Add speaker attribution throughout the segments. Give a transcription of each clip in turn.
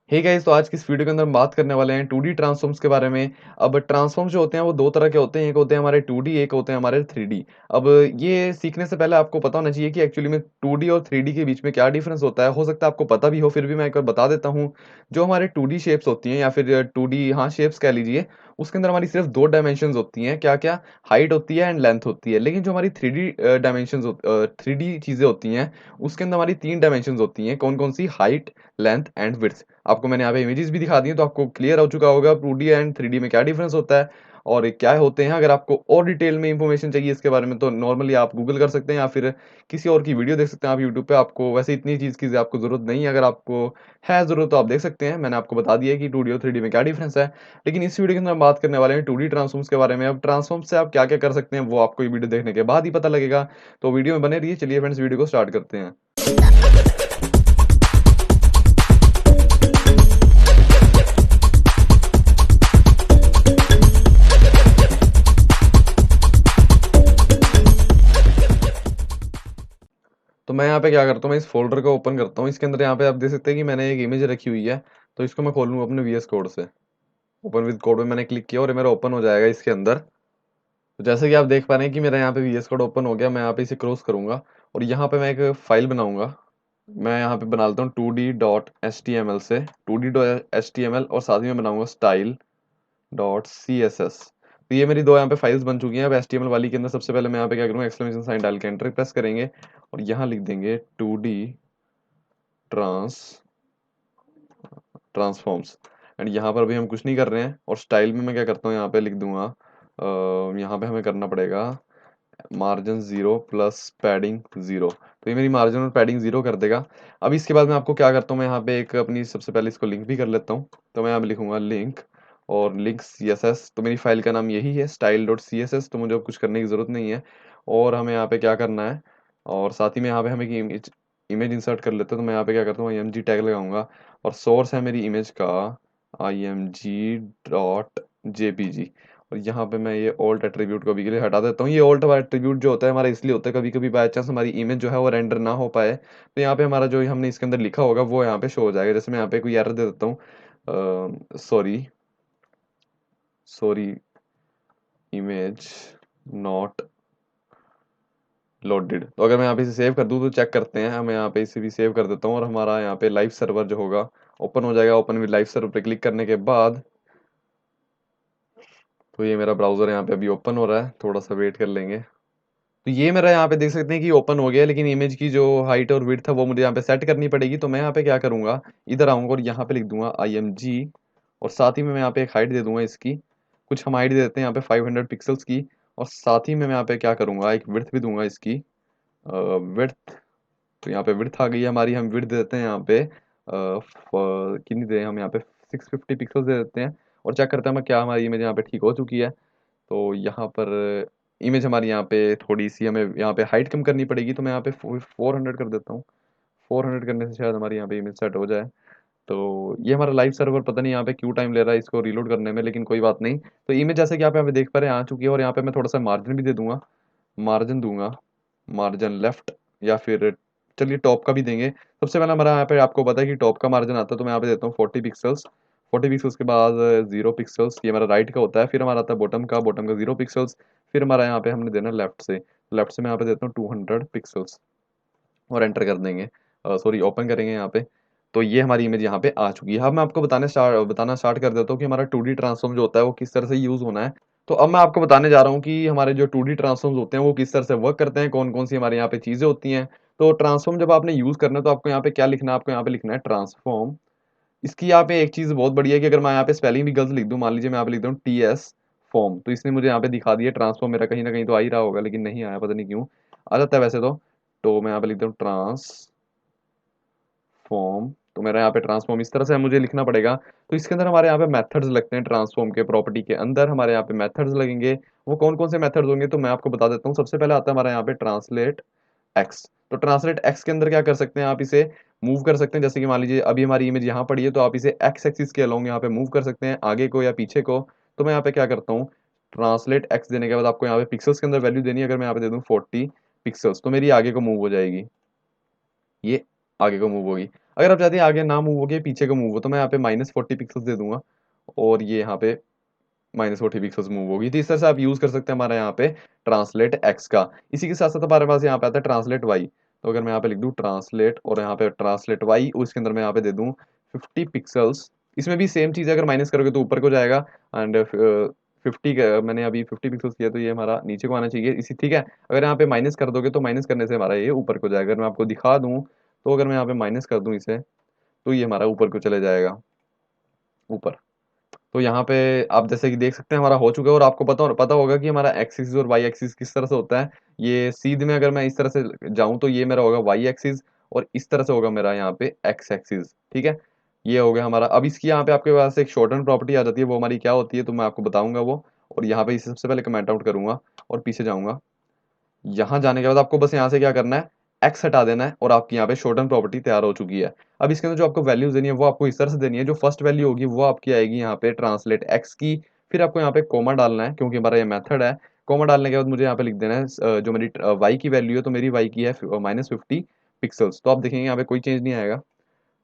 Speaker 1: Hey guys, तो आज की इस वीडियो के अंदर हम बात करने वाले हैं 2D ट्रांसफॉर्म्स के बारे में। अब ट्रांसफॉर्म्स जो होते हैं वो दो तरह के होते हैं, एक होते हैं हमारे 2D, एक होते हैं हमारे 3D। अब ये सीखने से पहले आपको पता होना चाहिए कि एक्चुअली में 2D और 3D के बीच में क्या डिफरेंस होता है। हो सकता है आपको पता भी हो, फिर भी मैं एक बार बता देता हूँ। जो हमारे 2D शेप्स होती हैं या फिर 2D, हाँ, शेप्स कह लीजिए, उसके अंदर हमारी सिर्फ दो डायमेंशंस होती हैं। क्या क्या? हाइट होती है एंड लेंथ होती है। लेकिन जो हमारी 3D डायमेंशंस 3D चीज़ें होती हैं, उसके अंदर हमारी तीन डायमेंशंस होती हैं। कौन कौन सी? Height, length and width. आपको मैंने यहाँ पे इमेजेस भी दिखा दी हैं, तो आपको क्लियर हो चुका होगा 2D एंड 3D में क्या डिफरेंस होता है और ये क्या होते हैं। अगर आपको और डिटेल में इंफॉर्मेशन चाहिए इसके बारे में, तो नॉर्मली आप गूगल कर सकते हैं या फिर किसी और की वीडियो देख सकते हैं आप यूट्यूब पे। आपको वैसे इतनी चीज़ की आपको ज़रूरत नहीं है। अगर आपको है ज़रूरत तो आप देख सकते हैं। मैंने आपको बता दिया है कि 2D और 3D में क्या डिफरेंस है। लेकिन इस वीडियो के अंदर हम बात करने वाले हैं 2D ट्रांसफॉर्म्स के बारे में। अब ट्रांसफॉर्म्स से आप क्या क्या कर सकते हैं वो आपको ये वीडियो देखने के बाद ही पता लगेगा। तो वीडियो में बने रहिए। चलिए फ्रेंड्स, वीडियो को स्टार्ट करते हैं। तो मैं यहाँ पे क्या करता हूँ, मैं इस फ़ोल्डर को ओपन करता हूँ। इसके अंदर यहाँ पे आप देख सकते हैं कि मैंने एक इमेज रखी हुई है। तो इसको मैं खोल लूँ अपने वीएस कोड से। ओपन विद कोड में मैंने क्लिक किया और ये मेरा ओपन हो जाएगा इसके अंदर। तो जैसे कि आप देख पा रहे हैं कि मेरा यहाँ पे वीएस कोड ओपन हो गया। मैं यहाँ पे इसे क्रॉस करूँगा और यहाँ पे मैं एक फाइल बनाऊँगा। मैं यहाँ पे बना लेता हूँ 2D.html से 2D.html, और साथ ही में बनाऊँगा style.css। तो ये मेरी दो यहाँ पे फाइल्स बन चुकी हैं। अब HTML वाली के अंदर सबसे पहले मैं यहाँ पे क्या करूँगा, एक्सक्लेमेशन साइन डाल के एंटर प्रेस करेंगे और यहाँ लिख देंगे 2D ट्रांसफॉर्म्स। एंड यहाँ पर अभी हम कुछ नहीं कर रहे हैं। और स्टाइल में मैं क्या करता हूँ, यहाँ पे लिख दूंगा, यहाँ पे हमें करना पड़ेगा मार्जिन 0 प्लस पैडिंग 0। तो ये मेरी मार्जिन और पैडिंग 0 कर देगा। अब इसके बाद मैं आपको क्या करता हूँ, मैं यहाँ पे एक अपनी सबसे पहले इसको लिंक भी कर लेता हूँ। तो मैं यहाँ पे लिखूंगा लिंक और लिंक CSS। तो मेरी फाइल का नाम यही है, style.css। तो मुझे अब कुछ करने की ज़रूरत नहीं है। और हमें यहाँ पे क्या करना है, और साथ ही में यहाँ पे हमें इमेज इमेज इंसर्ट कर लेते हैं। तो मैं यहाँ पे क्या करता हूँ, img टैग लगाऊंगा और सोर्स है मेरी इमेज का img.jpg। और यहाँ पे मैं ये ऑल्ट एट्रीब्यूट को अभी के लिए हटा देता हूँ। ये ऑल्ट एट्रीब्यूट जो होता है हमारा इसलिए होता है, कभी कभी बाय चांस हमारी इमेज जो है वो रेंडर ना हो पाए, तो यहाँ पे हमारा जो हमने इसके अंदर लिखा होगा वो यहाँ पे शो हो जाएगा। जैसे मैं यहाँ पे कोई एरर दे देता हूँ, सॉरी इमेज नॉट लोडेड। तो अगर मैं यहाँ पे इसे सेव कर दूँ तो चेक करते हैं। मैं यहाँ पे इसे भी सेव कर देता हूँ और हमारा यहाँ पे लाइव सर्वर जो होगा ओपन हो जाएगा। ओपन विद लाइव सर्वर पे क्लिक करने के बाद तो ये मेरा ब्राउजर यहाँ पे अभी ओपन हो रहा है, थोड़ा सा वेट कर लेंगे। तो ये मेरा यहाँ पे देख सकते हैं कि ओपन हो गया है, लेकिन इमेज की जो हाइट और विड्थ है वो मुझे यहाँ पे सेट करनी पड़ेगी। तो मैं यहाँ पे क्या करूँगा, इधर आऊँगा और यहाँ पे लिख दूंगा IMG, और साथ ही में मैं यहाँ पे एक हाइट दे दूंगा इसकी। कुछ हम हाइट दे देते हैं यहाँ पे 500 पिक्सल्स की। और साथ ही में मैं यहाँ पे क्या करूँगा, एक विड्थ भी दूंगा इसकी, विड्थ। तो यहाँ पे विड्थ आ गई है हमारी। हम विड्थ देते हैं यहाँ पे कितनी दें हम, यहाँ पे 650 पिक्सल्स दे देते हैं। और चेक करते हैं हम क्या हमारी इमेज यहाँ पे ठीक हो चुकी है। तो यहाँ पर इमेज हमारी यहाँ पे थोड़ी सी हमें यहाँ पे हाइट कम करनी पड़ेगी। तो मैं यहाँ पे 400 कर देता हूँ। 400 करने से शायद हमारी यहाँ पे इमेज सेट हो जाए। तो ये हमारा लाइव सर्वर पता नहीं यहाँ पे क्यों टाइम ले रहा है इसको रीलोड करने में, लेकिन कोई बात नहीं। तो इमेज जैसे कि आप यहाँ पे देख पा रहे हैं आ चुकी है। और यहाँ पे मैं थोड़ा सा मार्जिन भी दे दूंगा, मार्जिन दूंगा, मार्जिन लेफ्ट, या फिर चलिए टॉप का भी देंगे। सबसे पहले हमारा यहाँ पे आपको पता है कि टॉप का मार्जिन आता है, तो मैं यहाँ पे देता हूँ 40 पिक्सल्स। 40 पिक्सल्स के बाद 0 पिक्सल्स, ये हमारा राइट का होता है। फिर हमारा आता है बॉटम का 0 पिक्सल्स। फिर हमारा यहाँ पे हमने देना लेफ्ट से। लेफ्ट से मैं यहाँ पे देता हूँ 200 पिक्सल्स और एंटर कर देंगे, सॉरी ओपन करेंगे यहाँ पे। तो ये हमारी इमेज यहाँ पे आ चुकी है। अब मैं आपको बताना स्टार्ट कर देता हूँ कि हमारा 2D ट्रांसफॉर्म जो होता है वो किस तरह से यूज होना है। तो अब मैं आपको बताने जा रहा हूँ कि हमारे जो 2D ट्रांसफॉर्म्स होते हैं वो किस तरह से वर्क करते हैं, कौन कौन सी हमारे यहाँ पे चीजें होती हैं। तो ट्रांसफॉर्म जब आपने यूज करना है तो आपको यहाँ पे क्या लिखना है, आपको यहाँ पे लिखना है ट्रांसफॉर्म। इसकी यहाँ पे एक चीज बहुत बढ़िया है कि अगर मैं यहाँ पे स्पेलिंग भी गलत लिख दूं, मान लीजिए मैं यहाँ पे लिख दूं TS फॉर्म, तो इसने मुझे यहाँ पे दिखा दिया ट्रांसफॉर्म। मेरा कहीं ना कहीं तो आ ही रहा होगा, लेकिन नहीं आया, पता नहीं क्यों। आ जाता है वैसे तो मैं यहाँ पे लिखता हूँ ट्रांसफॉर्म। तो मेरा यहाँ पे ट्रांसफॉर्म इस तरह से मुझे लिखना पड़ेगा। तो इसके अंदर हमारे यहाँ पे मेथड्स लगते हैं। ट्रांसफॉर्म के प्रॉपर्टी के अंदर हमारे यहाँ पे मेथड्स लगेंगे। वो कौन कौन से मेथड्स होंगे तो मैं आपको बता देता हूँ। सबसे पहले आता है हमारे यहाँ पे ट्रांसलेट एक्स। तो ट्रांसलेट एक्स के अंदर क्या कर सकते हैं, आप इसे मूव कर सकते हैं। जैसे कि मान लीजिए अभी हमारी इमेज यहाँ पड़ी है, तो आप इसे एक्स एक्सिस के अलोंग यहाँ पे मूव कर सकते हैं, आगे को या पीछे को। तो मैं यहाँ पे क्या करता हूँ, ट्रांसलेट एक्स देने के बाद आपको यहाँ पे पिक्सल्स के अंदर वैल्यू देनी है। अगर मैं यहाँ पे दे दूँ 40 पिक्सल्स, तो मेरी आगे को मूव हो जाएगी ये आगे को मूव होगी। अगर आप चाहते हैं आगे ना मूव होगी, पीछे को मूव हो, तो मैं यहाँ पे -40 पिक्सल्स दे दूंगा और ये यहाँ पे -40 पिक्सल्स मूव होगी। तो इस तरह से आप यूज कर सकते हैं हमारा यहाँ पे ट्रांसलेट एक्स का। इसी के साथ साथ हमारे पास यहाँ पे आता है ट्रांसलेट वाई। तो अगर मैं यहाँ पे लिख दूँ ट्रांसलेट और यहाँ पे ट्रांसलेट वाई, और इसके अंदर मैं यहाँ पे दे दूँ 50 पिक्सल्स। इसमें भी सेम चीज़ है, अगर माइनस करोगे तो ऊपर को जाएगा। एंड 50 का मैंने अभी 50 पिक्सल्स किया तो ये हमारा नीचे को आना चाहिए इसी, ठीक है। अगर यहाँ पे माइनस कर दोगे तो माइनस करने से हमारा ये ऊपर को जाएगा। अगर मैं आपको दिखा दूँ तो अगर मैं यहाँ पे माइनस कर दूँ इसे, तो ये हमारा ऊपर को चले जाएगा, ऊपर। तो यहाँ पे आप जैसे कि देख सकते हैं हमारा हो चुका है। और आपको पता होगा कि हमारा एक्स एक्सिस और वाई एक्सिस किस तरह से होता है। ये सीध में अगर मैं इस तरह से जाऊं तो ये मेरा होगा वाई एक्सिस, और इस तरह से होगा मेरा यहाँ पे एक्स एक्सिस, ठीक है। ये हो गया हमारा। अब इसकी यहाँ पे आपके पास एक शॉर्टन प्रॉपर्टी आ जाती है, वो हमारी क्या होती है तो मैं आपको बताऊंगा वो। और यहाँ पे इसे सबसे पहले कमेंट आउट करूंगा और पीछे जाऊंगा। यहाँ जाने के बाद आपको बस यहाँ से क्या करना है, एक्स हटा देना है, और आपकी यहाँ पे शॉर्टन प्रॉपर्टी तैयार हो चुकी है। अब इसके अंदर जो आपको वैल्यूज देनी है वो आपको इस तरह से देनी है। जो फर्स्ट वैल्यू होगी वो आपकी आएगी यहाँ पे ट्रांसलेट एक्स की। फिर आपको यहाँ पे कोमा डालना है क्योंकि हमारा ये मेथड है। कोमा डालने के बाद मुझे यहाँ पे लिख देना है जो मेरी वाई की वैल्यू है, तो मेरी वाई की है -50 पिक्सल्स। तो आप देखेंगे यहाँ पे कोई चेंज नहीं आएगा।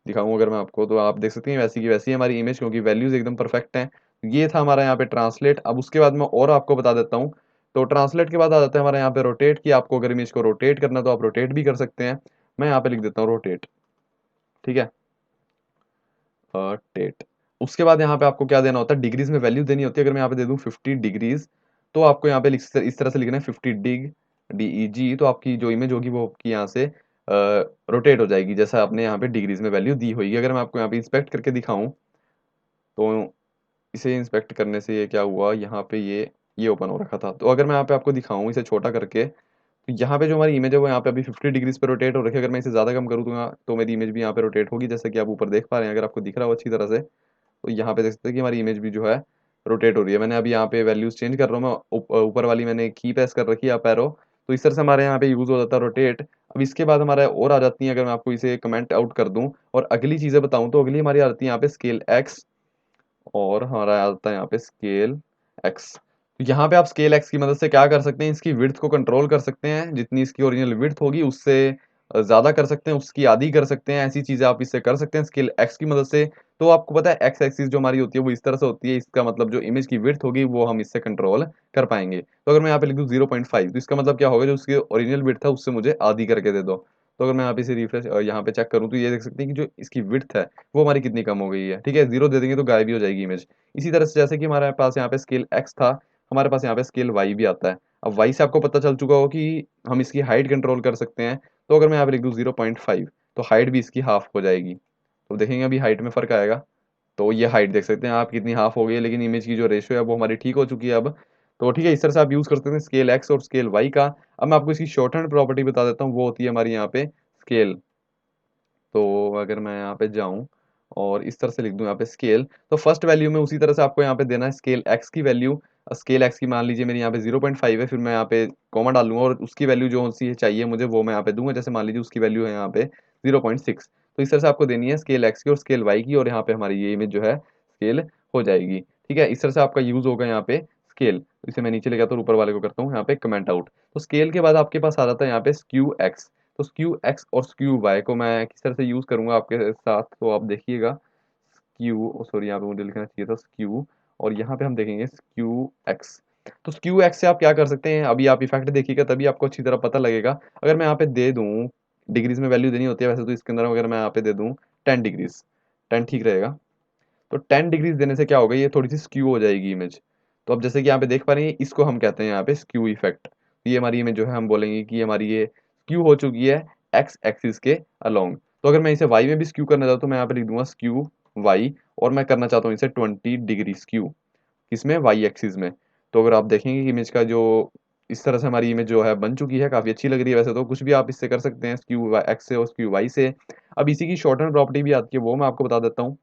Speaker 1: दिखाऊंगा अगर मैं आपको, तो आप देख सकते हैं वैसी की वैसी है हमारी इमेज, क्योंकि वैल्यूज एकदम परफेक्ट हैं। ये था हमारा यहाँ पे ट्रांसलेट। अब उसके बाद मैं और आपको बता देता हूँ। तो ट्रांसलेट के बाद आ जाता है हमारे यहाँ पे रोटेट की। आपको अगर इमेज को रोटेट करना है तो आप रोटेट भी कर सकते हैं। मैं यहाँ पे लिख देता हूँ रोटेट, ठीक है, टेट। उसके बाद यहाँ पे आपको क्या देना होता है, डिग्रीज में वैल्यू देनी होती है। अगर मैं यहाँ पे दे दूँ 50 डिग्रीज, तो आपको यहाँ पे इस तरह से लिखना है 50 DEG। तो आपकी जो इमेज होगी वो आपकी यहाँ से रोटेट हो जाएगी, जैसा आपने यहाँ पे डिग्रीज में वैल्यू दी होगी। अगर मैं आपको यहाँ पे इंस्पेक्ट करके दिखाऊं, तो इसे इंस्पेक्ट करने से ये क्या हुआ, यहाँ पे ये ओपन हो रखा था। तो अगर मैं यहाँ पे आपको दिखाऊं इसे छोटा करके, तो यहाँ पे जो हमारी इमेज है वो यहाँ पे अभी 50 डिग्रीज पे रोटेट हो रखी है। अगर मैं इसे ज़्यादा कम करूँ तो मेरी इमेज भी यहाँ पे रोटेट होगी, जैसे कि आप ऊपर देख पा रहे हैं। अगर आपको दिख रहा हो अच्छी तरह से, तो यहाँ पे देख सकते हैं कि हमारी इमेज भी जो है रोटेट हो रही है। मैंने अभी यहाँ पे वैल्यूज चेंज कर रहा हूँ मैं, ऊपर वाली मैंने की प्रेस कर रखी है अप एरो। तो इस तरह से हमारे यहाँ पे यूज हो जाता है रोटेट। अब इसके बाद हमारे और आ जाती है, अगर मैं आपको इसे कमेंट आउट कर दूं और अगली चीजें बताऊं, तो अगली हमारी आ जाती है यहाँ पे स्केल एक्स, और हमारा आता है यहाँ पे स्केल एक्स। तो यहाँ पे आप स्केल एक्स की मदद से क्या कर सकते हैं, इसकी विड्थ को कंट्रोल कर सकते हैं। जितनी इसकी ओरिजिनल विड्थ होगी उससे ज्यादा कर सकते हैं, उसकी आधी कर सकते हैं। ऐसी चीजें आप इससे कर सकते हैं स्केल एक्स की मदद से। तो आपको पता है एक्स एक्सिस जो हमारी होती है वो इस तरह से होती है। इसका मतलब जो इमेज की विड्थ होगी वो हम इससे कंट्रोल कर पाएंगे। तो अगर मैं यहाँ पे लिख दूँ 0.5, तो इसका मतलब क्या होगा, जो उसकी ओरिजिनल विड्थ है उससे मुझे आधी करके दे दो। तो अगर मैं यहाँ पे इसे रिफ्रेश यहाँ पे चेक करूँ, तो ये देख सकते हैं कि जो इसकी विड्थ है वो हमारी कितनी कम हो गई है, ठीक है। 0 दे देंगे तो गायब ही हो जाएगी इमेज। इसी तरह से जैसे कि हमारे पास यहाँ पे स्केल एक्स था, हमारे पास यहाँ पे स्केल वाई भी आता है। अब वाई से आपको पता चल चुका हो कि हम इसकी हाइट कंट्रोल कर सकते हैं। तो अगर मैं यहाँ पे लिख दूँ 0.5, तो हाइट भी इसकी हाफ हो जाएगी। तो देखेंगे अभी हाइट में फर्क आएगा। तो ये हाइट देख सकते हैं आप कितनी हाफ हो गई है, लेकिन इमेज की जो रेशियो है वो हमारी ठीक हो चुकी है अब। तो ठीक है, इस तरह से आप यूज कर सकते हैं स्केल एक्स और स्केल वाई का। अब मैं आपको इसकी शॉर्ट हैंड प्रॉपर्टी बता देता हूँ, वो होती है हमारी यहाँ पे स्केल। तो अगर मैं यहाँ पे जाऊँ और इस तरह से लिख दूँ यहाँ पे स्केल, तो फर्स्ट वैल्यू में उसी तरह से आपको यहाँ पे देना है स्केल एक्स की वैल्यू। स्केल एक्स की मान लीजिए मेरी यहाँ पे 0.5 है, फिर मैं यहाँ पे कॉमा डालूंगा और उसकी वैल्यू जो सी चाहिए मुझे वो मैं यहाँ पे दूंगा। जैसे मान लीजिए उसकी वैल्यू है यहाँ पे 0.6, तो इस तरह से आपको देनी है स्केल एक्स की और स्केल वाई की, और यहाँ पे हमारी ये इमेज जो है स्केल हो जाएगी। ठीक है, इस तरह से आपका यूज होगा यहाँ पे स्केल। तो इसे मैं नीचे ले जाता हूँ, ऊपर वाले को करता हूँ यहाँ पे कमेंट आउट। तो स्केल के बाद आपके पास आ जाता है यहाँ पे स्क्यू एक्स। तो स्क्यू एक्स और स्क्यू वाई को मैं किस तरह से यूज करूंगा आपके साथ, तो आप देखिएगा। स्क्यू, सॉरी यहाँ पे मुझे लिखना चाहिए था स्क्यू, और यहाँ पे हम देखेंगे स्क्यू एक्स। तो स्क्यू एक्स से आप क्या कर सकते हैं, अभी आप इफेक्ट देखिएगा तभी आपको अच्छी तरह पता लगेगा। अगर मैं यहाँ पे दे दूँ, डिग्रीज में वैल्यू देनी होती है वैसे तो इसके अंदर, अगर मैं यहाँ पे दे दूँ 10 डिग्रीज, 10 ठीक रहेगा। तो 10 डिग्रीज देने से क्या होगा, ये थोड़ी सी स्क्यू हो जाएगी इमेज। तो अब जैसे कि यहाँ पे देख पा रहे हैं, इसको हम कहते हैं यहाँ पे स्क्यू इफेक्ट। तो ये हमारी इमेज जो है हम बोलेंगे कि हमारी ये स्क्यू हो चुकी है एक्स एक्सिस के अलोंग। तो अगर मैं इसे वाई में भी स्क्यू करना चाहता हूँ तो मैं यहाँ पे लिख दूंगा स्क्यू वाई, और मैं करना चाहता हूँ इसे 20 डिग्री स्क्यू, किसमें, वाई एक्सिस में। तो अगर आप देखेंगे कि इमेज का जो इस तरह से हमारी इमेज जो है बन चुकी है, काफी अच्छी लग रही है। वैसे तो कुछ भी आप इससे कर सकते हैं स्क्यू एक्स से और स्क्यू वाई से। अब इसी की शॉर्ट हैंड प्रॉपर्टी भी आती है, वो मैं आपको बता देता हूँ।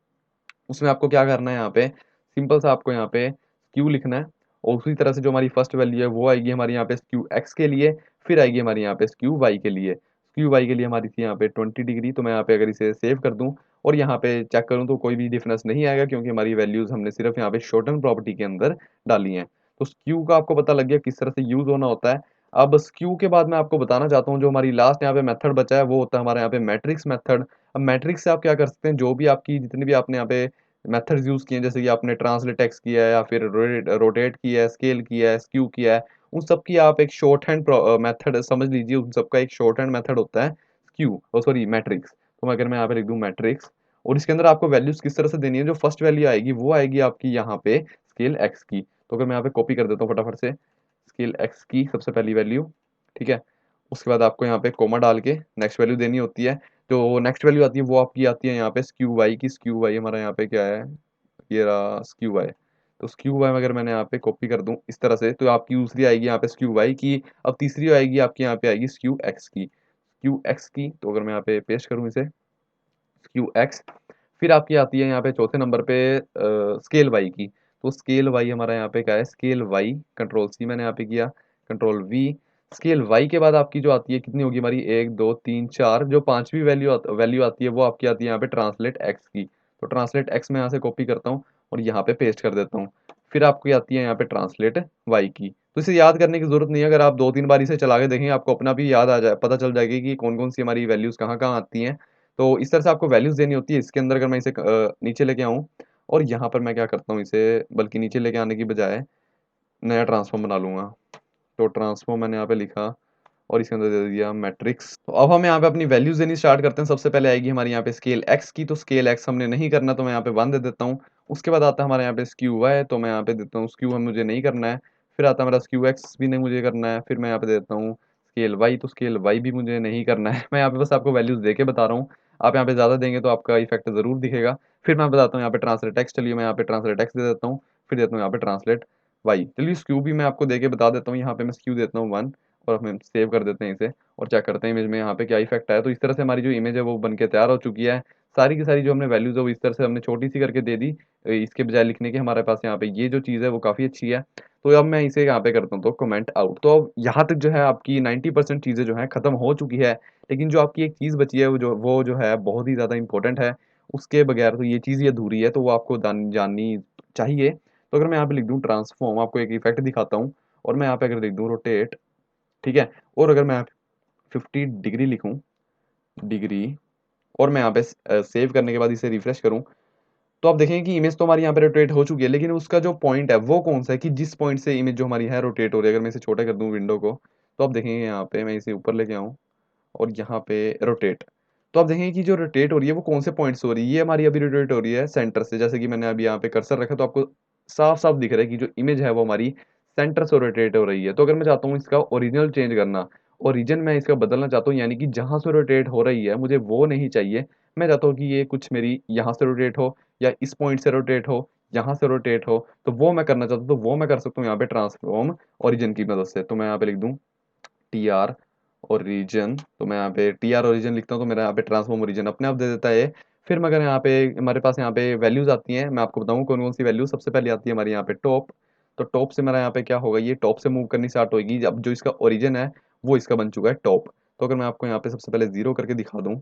Speaker 1: उसमें आपको क्या करना है, यहाँ पे सिंपल सा आपको यहाँ पे क्यू लिखना है, और उसी तरह से जो हमारी फर्स्ट वैल्यू है वो आएगी हमारी यहाँ पे स्क्यू एक्स के लिए, फिर आएगी हमारी यहाँ पे स्क्यू वाई के लिए। स्क्यू वाई के लिए हमारी थी यहाँ पे 20 डिग्री। तो मैं यहाँ पे अगर इसे सेव कर दूँ और यहाँ पे चेक करूँ तो कोई भी डिफरेंस नहीं आएगा, क्योंकि हमारी वैल्यूज हमने सिर्फ यहाँ पे शॉर्टन प्रॉपर्टी के अंदर डाली हैं। तो स्क्यू का आपको पता लग गया किस तरह से यूज होना होता है। अब स्क्यू के बाद मैं आपको बताना चाहता हूँ जो हमारी लास्ट यहाँ पे मेथड बचा है वो होता है हमारे यहाँ पे मैट्रिक्स मेथड। अब मैट्रिक्स से आप क्या कर सकते हैं, जो भी आपकी जितनी भी आपने यहाँ पे मेथड्स यूज किए हैं, जैसे कि आपने ट्रांसलेट टेक्स्ट किया है या फिर रोटेट किया है, स्केल किया है, स्क्यू किया है, उन सब की आप एक शॉर्ट हैंड मेथड समझ लीजिए, उन सबका एक शॉर्ट हैंड मेथड होता है स्क्यू, सॉरी मैट्रिक्स। तो अगर मैं यहाँ पे लिख दूँ मैट्रिक्स, और इसके अंदर आपको वैल्यूज किस तरह से देनी है, जो फर्स्ट वैल्यू आएगी वो आएगी आपकी यहाँ पे स्केल एक्स की। तो अगर मैं यहाँ पे कॉपी कर देता हूँ फटाफट से, स्केल एक्स की सबसे पहली वैल्यू, ठीक है। उसके बाद आपको यहाँ पे कोमा डाल के नेक्स्ट वैल्यू देनी होती है। जो नेक्स्ट वैल्यू आती है वो आपकी आती है यहाँ पे स्क्यू वाई की। स्क्यू वाई हमारा यहाँ पे क्या है, ये रहा स्क्यू वाई। तो स्क्यू वाई अगर मैंने यहाँ पे कॉपी कर दूं इस तरह से, तो आपकी दूसरी आएगी यहाँ पे स्क्यू वाई की। अब तीसरी आएगी आपकी यहाँ पे आएगी स्क्यू एक्स की। स्क्यू एक्स की, तो अगर मैं यहाँ पे पेस्ट करूँ इसे, स्क्यू एक्स। फिर आपकी आती है यहाँ पे चौथे नंबर पे स्केल वाई की। तो स्केल वाई हमारा यहाँ पे क्या है, स्केल वाई, कंट्रोल सी मैंने यहाँ पे किया, कंट्रोल वी। स्केल वाई के बाद आपकी जो आती है कितनी होगी हमारी, एक दो तीन चार, जो पांचवी वैल्यू आती है वो आपकी आती है यहाँ पे ट्रांसलेट एक्स की। तो ट्रांसलेट एक्स में यहाँ से कॉपी करता हूँ और यहाँ पे पेस्ट कर देता हूँ। फिर आपकी आती है यहाँ पे ट्रांसलेट वाई की। तो इसे याद करने की जरूरत नहीं है, अगर आप दो तीन बार इसे चला के देखेंगे आपको अपना भी याद आ जाए, पता चल जाएगी कि कौन कौन सी हमारी वैल्यूज कहाँ कहाँ आती हैं। तो इस तरह से आपको वैल्यूज देनी होती है। इसके अंदर अगर मैं इसे नीचे लेके आऊँ और यहाँ पर मैं क्या करता हूँ इसे, बल्कि नीचे लेके आने की बजाय नया ट्रांसफॉर्म बना लूंगा। तो ट्रांसफॉर्म मैंने यहाँ पे लिखा और इसके अंदर दे दिया मैट्रिक्स। तो अब हम यहाँ पे अपनी वैल्यूज देनी स्टार्ट करते हैं। सबसे पहले आएगी हमारी यहाँ पे स्केल एक्स की, तो स्केल एक्स हमने नहीं करना, तो मैं यहाँ पे 1 दे देता हूँ। उसके बाद आता है हमारे यहाँ पे स्क्यू वाई, तो मैं यहाँ पे देता हूँ स्क्यू, हम मुझे नहीं करना है। फिर आता है मेरा स्क्यू एक्स, भी नहीं मुझे करना है। फिर मैं यहाँ पे देता हूँ स्केल वाई, तो स्केल वाई भी मुझे नहीं करना है। मैं यहाँ पे बस आपको वैल्यूज दे के बता रहा हूँ, आप यहाँ पे ज्यादा देंगे तो आपका इफेक्ट जरूर दिखेगा। फिर मैं बताता हूँ यहाँ पे ट्रांसलेट टेक्स्ट, चलिए मैं यहाँ पे ट्रांसलेट टेक्स्ट दे देता हूँ। फिर देता हूँ यहाँ पे ट्रांसलेट वाई। चलिए स्क्यू भी मैं आपको देके बता देता हूँ, यहाँ पे मैं स्क्यू देता हूँ 1, और हम सेव कर देते हैं इसे और चेक करते हैं इमेज में यहाँ पे क्या इफेक्ट आया। तो इस तरह से हमारी जो इमेज है वो बन के तैयार हो चुकी है। सारी की सारी जो हमने वैल्यूज है वो इस तरह से हमने छोटी सी करके दे दी, इसके बजाय लिखने के हमारे पास यहाँ पे ये जो चीज़ है वो काफ़ी अच्छी है। तो अब मैं इसे यहाँ पे करता हूँ तो कमेंट आउट। तो अब यहाँ तक जो है आपकी 90% चीज़ें जो है खत्म हो चुकी है, लेकिन जो आपकी एक चीज़ बची है वो जो है बहुत ही ज़्यादा इंपॉर्टेंट है। उसके बगैर तो ये चीज़ ही अधूरी है, तो वो आपको जाननी चाहिए। तो अगर मैं यहाँ पे लिख दूँ ट्रांसफॉर्म, आपको एक इफेक्ट दिखाता हूँ, और मैं यहाँ पे अगर लिख दूँ रोटेट, ठीक है, और अगर मैं 50 डिग्री लिखूं, डिग्री, और मैं यहाँ पे सेव करने के बाद इसे रिफ्रेश करूं, तो आप देखेंगे कि इमेज तो हमारी यहाँ पे रोटेट हो चुकी है, लेकिन उसका जो पॉइंट है वो कौन सा है, कि जिस पॉइंट से इमेज जो हमारी है रोटेट हो रही है। अगर मैं इसे छोटा कर दूं विंडो को, तो आप देखेंगे यहाँ पे मैं इसे ऊपर लेके आऊँ और यहाँ पे रोटेट, तो आप देखेंगे कि जो रोटेट हो रही है वो कौन से पॉइंट से हो रही है। ये हमारी अभी रोटेट हो रही है सेंटर से, जैसे कि मैंने अभी यहाँ पे कर्सर रखा तो आपको साफ साफ दिख रहा है कि जो इमेज है वो हमारी सेंटर से रोटेट हो रही है। तो अगर मैं चाहता हूँ इसका ओरिजिनल चेंज करना, ओरिजिन मैं इसका बदलना चाहता हूँ, यानी कि जहाँ से रोटेट हो रही है मुझे वो नहीं चाहिए, मैं चाहता हूँ कि ये कुछ मेरी यहाँ से रोटेट हो या इस पॉइंट से रोटेट हो, यहाँ से रोटेट हो, तो वो मैं करना चाहता हूँ। तो वो मैं कर सकता हूँ यहाँ पे ट्रांसफॉर्म ओरिजिन की मदद से। तो मैं यहाँ पे लिख दूँ टी आर ओरिजिन, तो मैं यहाँ पे टी आर ओरिजिन लिखता हूँ तो मेरा यहाँ पे ट्रांसफॉर्म ओरिजिन अपने आप दे देता है ये। फिर मगर यहाँ पे हमारे पास यहाँ पे वैल्यूज आती हैं, मैं आपको बताऊँ कौन कौन सी वैल्यू। सबसे पहले आती है हमारी यहाँ पे टॉप, तो टॉप से मेरा यहाँ पे क्या होगा, ये टॉप से मूव करनी स्टार्ट होगी। अब जो इसका ओरिजिन है वो इसका बन चुका है टॉप। तो अगर मैं आपको यहाँ पे सबसे पहले 0 करके दिखा दूँ,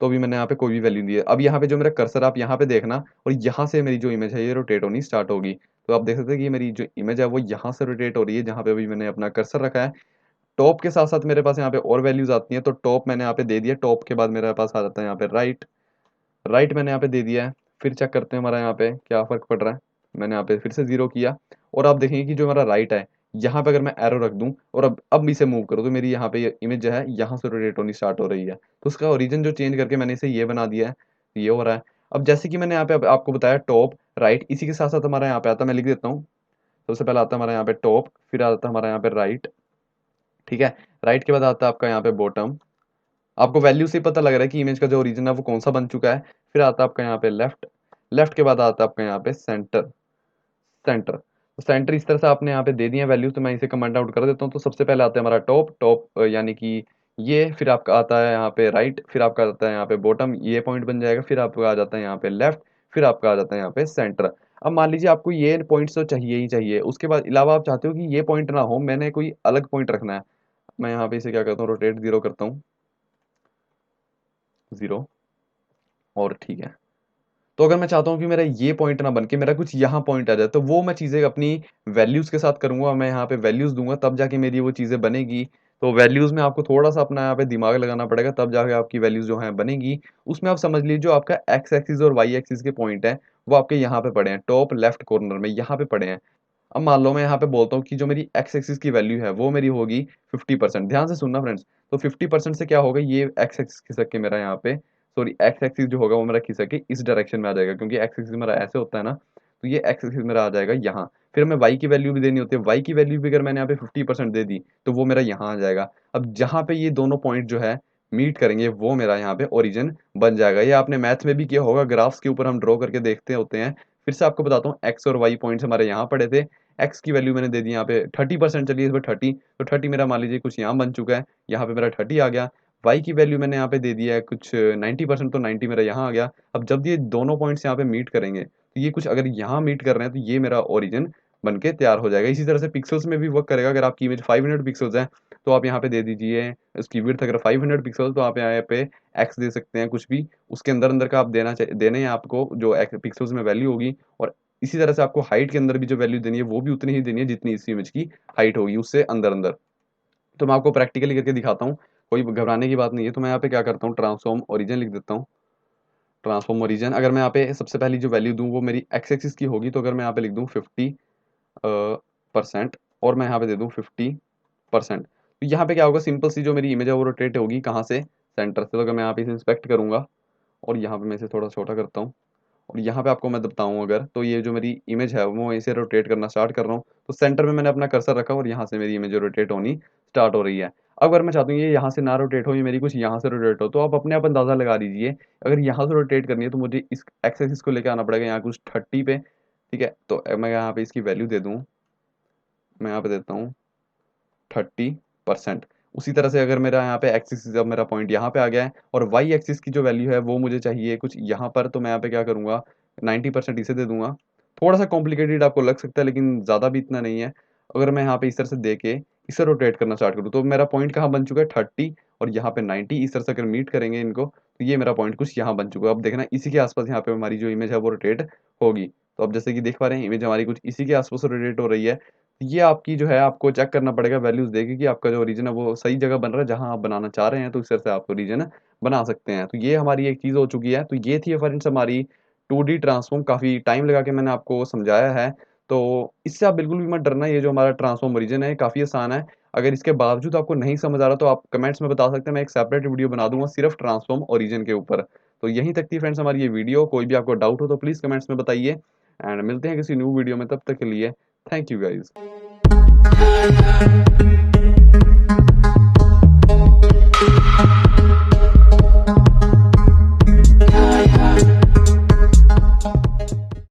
Speaker 1: तो अभी मैंने यहाँ पे कोई भी वैल्यू दी है। अब यहाँ पे जो मेरा कर्सर आप यहाँ पे देखना, और यहाँ से मेरी जो इमेज है ये रोटेट होनी स्टार्ट होगी। तो आप देख सकते हैं कि मेरी जो इमेज है वो यहाँ से रोटेट हो रही है, जहाँ पे अभी मैंने अपना कर्सर रखा है। टॉप के साथ साथ मेरे पास यहाँ पे और वैल्यूज आती हैं, तो टॉप मैंने यहाँ पे दे दिया, टॉप के बाद मेरे पास आ जाता है यहाँ पे राइट, राइट मैंने यहाँ पे दे दिया है। फिर चेक करते हैं हमारा यहाँ पे क्या फर्क पड़ रहा है। मैंने यहाँ पे फिर से 0 किया, और आप देखेंगे कि जो हमारा राइट है, यहाँ पे अगर मैं एरो रख दूं और अब इसे मूव करूँ, तो मेरी यहाँ पे इमेज जो है यहाँ से रोटेट होनी स्टार्ट हो रही है। तो उसका ओरिजिन जो चेंज करके मैंने इसे ये बना दिया है, तो ये हो रहा है। अब जैसे कि मैंने यहाँ पे आपको बताया टॉप राइट, इसी के साथ साथ हमारा यहाँ पे आता है, मैं लिख देता हूँ। सबसे पहले आता है हमारा यहाँ पे टॉप, फिर आता है हमारा यहाँ पे राइट, ठीक है। राइट के बाद आता है आपका यहाँ पे बॉटम। आपको वैल्यू से ही पता लग रहा है कि इमेज का जो ओरिजिन है वो कौन सा बन चुका है। फिर आता है आपका यहाँ पे लेफ्ट, लेफ्ट के बाद आता है आपका यहाँ पे सेंटर, सेंटर। तो सेंटर इस तरह से आपने यहाँ पे दे दिया वैल्यू, तो मैं इसे कमेंट आउट कर देता हूँ। तो सबसे पहले आता है हमारा टॉप, टॉप यानी कि ये, फिर आपका आता है यहाँ पे राइट, फिर आपका आता है यहाँ पे बॉटम, ये पॉइंट बन जाएगा। फिर आपका आ जाता है यहाँ पे लेफ्ट, फिर आपका आ जाता है यहाँ पे सेंटर। अब मान लीजिए आपको ये पॉइंट्स तो चाहिए ही चाहिए, उसके बाद अलावा आप चाहते हो कि ये पॉइंट ना हो, मैंने कोई अलग पॉइंट रखना है। मैं यहाँ पे इसे क्या करता हूँ, रोटेट 0 करता हूँ, 0, और ठीक है। तो अगर मैं चाहता हूँ कि मेरा ये पॉइंट ना बन के मेरा कुछ यहाँ पॉइंट आ जाए, तो वो मैं चीज़ें अपनी वैल्यूज़ के साथ करूँगा, मैं यहाँ पे वैल्यूज़ दूँगा तब जाके मेरी वो चीज़ें बनेगी। तो वैल्यूज़ में आपको थोड़ा-सा अपना यहाँ पे दिमाग लगाना पड़ेगा, तब जाके आपकी वैल्यूज़ जो हैं बनेगी। उसमें आप समझ लीजिए जो आपका एक्स एक्सिस और वाई एक्सिस के पॉइंट हैं, वो आपके यहाँ पे पड़े हैं, टॉप लेफ्ट कॉर्नर में यहाँ पे पड़े हैं। अब मान लो मैं यहाँ पे बोलता हूँ कि जो मेरी एक्स एक्सिस की वैल्यू है वो मेरी होगी 50%। ध्यान से सुनना फ्रेंड्स, तो 50% से क्या होगा, ये एक्स एक्सिस खिसक के मेरा यहाँ पे, सॉरी एक्स एक्सिस जो होगा वो मेरा खिसक के इस डायरेक्शन में आ जाएगा, क्योंकि एक्स एक्सिस मेरा ऐसे होता है ना, तो ये एक्स एक्सिस मेरा आ जाएगा यहाँ। फिर हमें वाई की वैल्यू भी देनी होती है, वाई की वैल्यू भी अगर मैंने यहाँ पे 50% दे दी तो वो मेरा यहाँ आ जाएगा। अब जहाँ पे ये दोनों पॉइंट जो है मीट करेंगे वो मेरा यहाँ पे ओरिजिन बन जाएगा। ये आपने मैथ में भी किया होगा, ग्राफ्स के ऊपर हम ड्रॉ करके देखते होते हैं। फिर से आपको बताता हूँ, एक्स और वाई पॉइंट्स हमारे यहाँ पड़े थे, एक्स की वैल्यू मैंने दे दी यहाँ पे 30%, चलिए इसमें 30, तो 30 मेरा मान लीजिए कुछ यहाँ बन चुका है, यहाँ पे मेरा 30 आ गया। वाई की वैल्यू मैंने यहाँ पे दे दी है कुछ 90%, तो 90 मेरा यहाँ आ गया। अब जब ये दोनों पॉइंट्स यहाँ पे मीट करेंगे, तो ये कुछ अगर यहाँ मीट कर रहे हैं तो ये मेरा ओरिजिन बन के तैयार हो जाएगा। इसी तरह से पिक्सल्स में भी वर्क करेगा। अगर आपकी इमेज 500 पिक्सल्स है तो आप यहाँ पे दे दीजिए उसकी विड्थ अगर 500 पिक्सल, तो आप यहाँ पे एक्स दे सकते हैं, कुछ भी उसके अंदर अंदर का आप देने हैं आपको जो पिक्सल्स में वैल्यू होगी। और इसी तरह से आपको हाइट के अंदर भी जो वैल्यू देनी है वो भी उतनी ही देनी है जितनी इस इमेज की हाइट होगी उससे अंदर अंदर। तो मैं आपको प्रैक्टिकली करके दिखाता हूँ, कोई घबराने की बात नहीं है। तो मैं यहाँ पे क्या करता हूँ, ट्रांसफॉर्म ओरिजिन लिख देता हूँ। ट्रांसफॉर्म ओरिजिन, अगर मैं यहाँ पे सबसे पहली जो वैल्यू दूँ वो मेरी एक्स एक्सिस की होगी, तो अगर मैं यहाँ पे लिख दूँ 50% और मैं यहाँ पे दे दूँ 50%, तो यहाँ पे क्या होगा, सिंपल सी जो मेरी इमेज है वो रोटेट होगी कहाँ से, सेंटर से। तो अगर मैं यहाँ पे इसे इंस्पेक्ट करूंगा और यहाँ पे मैं इसे थोड़ा छोटा करता हूँ और यहाँ पे आपको मैं बताऊँ अगर, तो ये जो मेरी इमेज है वो इसे रोटेट करना स्टार्ट कर रहा हूँ, तो सेंटर में मैंने अपना कर्सर रखा और यहाँ से मेरी इमेज रोटेट होनी स्टार्ट हो रही है। अगर मैं चाहता हूँ ये यहाँ से ना रोटेट हो, ये मेरी कुछ यहाँ से रोटेट हो, तो आप अपने आप अंदाजा लगा लीजिए। अगर यहाँ से रोटेट करनी है तो मुझे इस एक्स एक्सिस को लेकर आना पड़ेगा यहाँ कुछ 30 पे, ठीक है। तो मैं यहाँ पे इसकी वैल्यू दे दूँ, मैं यहाँ पे देता हूँ 30%। उसी तरह से अगर मेरा यहाँ पे एक्सिस, जब मेरा पॉइंट यहाँ पे आ गया है और वाई एक्सिस की जो वैल्यू है वो मुझे चाहिए कुछ यहाँ पर, तो मैं यहाँ पे क्या करूँगा, 90% इसे दे दूंगा। थोड़ा सा कॉम्प्लिकेटेड आपको लग सकता है लेकिन ज़्यादा भी इतना नहीं है। अगर मैं यहाँ पे इस तरह से दे के इसे रोटेट करना स्टार्ट करूँ, तो मेरा पॉइंट कहाँ बन चुका है, 30 और यहाँ पे 90। इस तरह से अगर मीट करेंगे इनको तो ये मेरा पॉइंट कुछ यहाँ बन चुका है। अब देखना इसी के आसपास यहाँ पे हमारी जो इमेज है वो रोटेट होगी। तो अब जैसे कि देख पा रहे हैं इमेज हमारी कुछ इसी के आसपास रोटेट हो रही है। ये आपकी जो है आपको चेक करना पड़ेगा वैल्यूज देके कि आपका जो रीजन है वो सही जगह बन रहा है जहां आप बनाना चाह रहे हैं, तो इस तरह से आप रीजन बना सकते हैं। तो ये हमारी एक चीज़ हो चुकी है। तो ये थी फ्रेंड्स हमारी 2D ट्रांसफॉर्म, काफ़ी टाइम लगा के मैंने आपको समझाया है। तो इससे आप बिल्कुल भी मत डरना, ये जो हमारा ट्रांसफॉर्म रीजन है काफ़ी आसान है। अगर इसके बावजूद आपको नहीं समझ आ रहा तो आप कमेंट्स में बता सकते हैं, मैं एक सेपरेट वीडियो बना दूंगा सिर्फ ट्रांसफॉर्म ओरिजिन के ऊपर। तो यहीं तक थी फ्रेंड्स हमारी ये वीडियो। कोई भी आपको डाउट हो तो प्लीज़ कमेंट्स में बताइए एंड मिलते हैं किसी न्यू वीडियो में। तब तक के लिए थैंक यू गाइज।